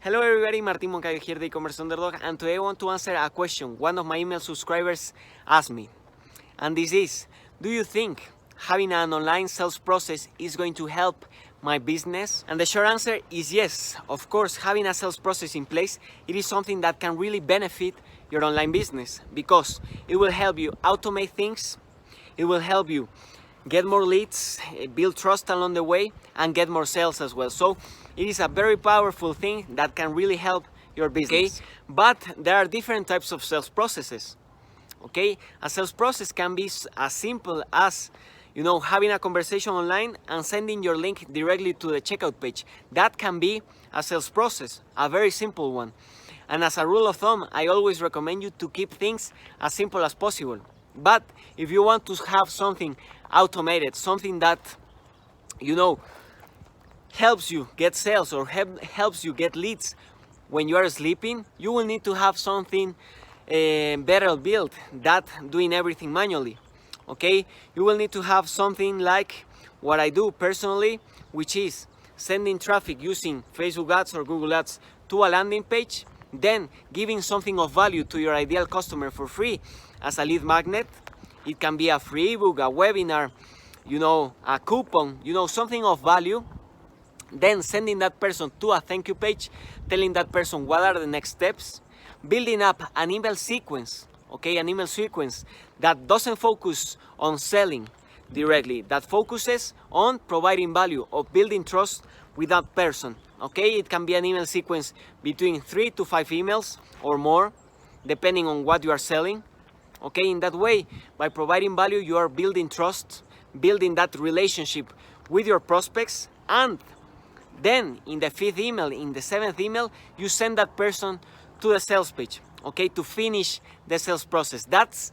Hello everybody, Martin Moncayo here, the e-commerce underdog, and today I want to answer a question one of my email subscribers asked me. And this is, do you think having an online sales process is going to help my business? And the short answer is yes. Of course, having a sales process in place, it is something that can really benefit your online business because it will help you automate things, it will help you get more leads, build trust along the way, and get more sales as well. So it is a very powerful thing that can really help your business. Okay? But there are different types of sales processes. Okay, a sales process can be as simple as, having a conversation online and sending your link directly to the checkout page. That can be a sales process, a very simple one. And as a rule of thumb, I always recommend you to keep things as simple as possible. But if you want to have something automated, something that, helps you get sales or helps you get leads when you are sleeping, you will need to have something better built than doing everything manually. Okay, you will need to have something like what I do personally, which is sending traffic using Facebook ads or Google ads to a landing page, then giving something of value to your ideal customer for free as a lead magnet. It can be a free ebook, a webinar, a coupon, something of value. Then sending that person to a thank you page, telling that person what are the next steps, building up an email sequence, an email sequence that doesn't focus on selling directly, that focuses on providing value, of building trust with that person. It can be an email sequence between 3 to 5 emails or more, depending on what you are selling. In that way, by providing value, you are building trust, building that relationship with your prospects, and then in the 5th email, in the 7th email, you send that person to the sales page, to finish the sales process. That's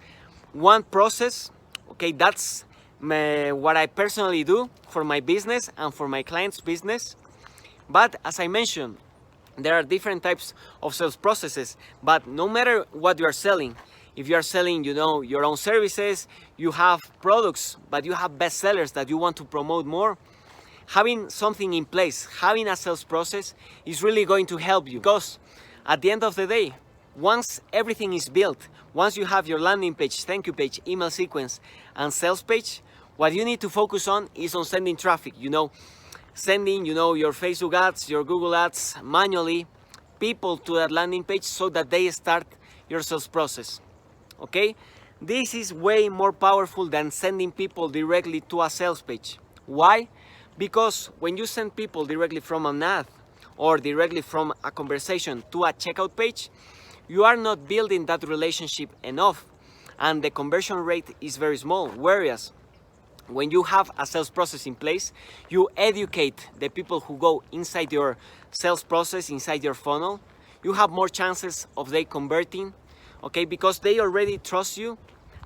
one process, that's what I personally do for my business and for my clients' business. But as I mentioned, there are different types of sales processes, but no matter what you are selling, if you are selling, your own services, you have products, but you have best sellers that you want to promote more, having something in place, having a sales process is really going to help you, because at the end of the day, once everything is built, once you have your landing page, thank you page, email sequence, and sales page, what you need to focus on is on sending traffic, sending, your Facebook ads, your Google ads manually, people to that landing page so that they start your sales process. This is way more powerful than sending people directly to a sales page. Why? Because when you send people directly from an ad or directly from a conversation to a checkout page, you are not building that relationship enough and the conversion rate is very small. Whereas when you have a sales process in place, you educate the people who go inside your sales process, inside your funnel, you have more chances of they converting, because they already trust you,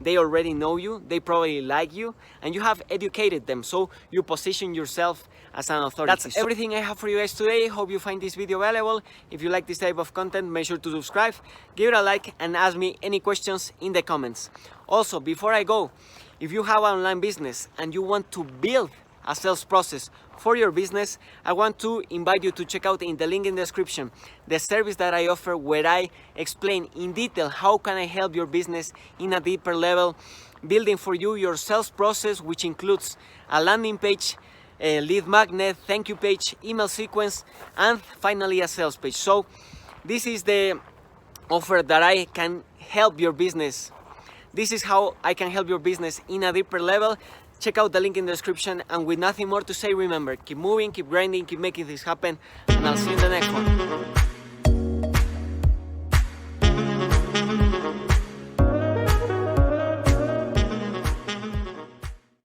they already know you, they probably like you, and you have educated them, so you position yourself as an authority. That's everything I have for you guys today. Hope you find this video valuable. If you like this type of content, make sure to subscribe, give it a like, and ask me any questions in the comments. Also, before I go, if you have an online business and you want to build a sales process for your business, I want to invite you to check out in the link in the description the service that I offer, where I explain in detail how can I help your business in a deeper level, building for you your sales process, which includes a landing page, a lead magnet, thank you page, email sequence, and finally a sales page. So this is the offer that I can help your business. This is how I can help your business in a deeper level. Check out the link in the description, and with nothing more to say, remember, keep moving, keep grinding, keep making this happen, and I'll see you in the next one.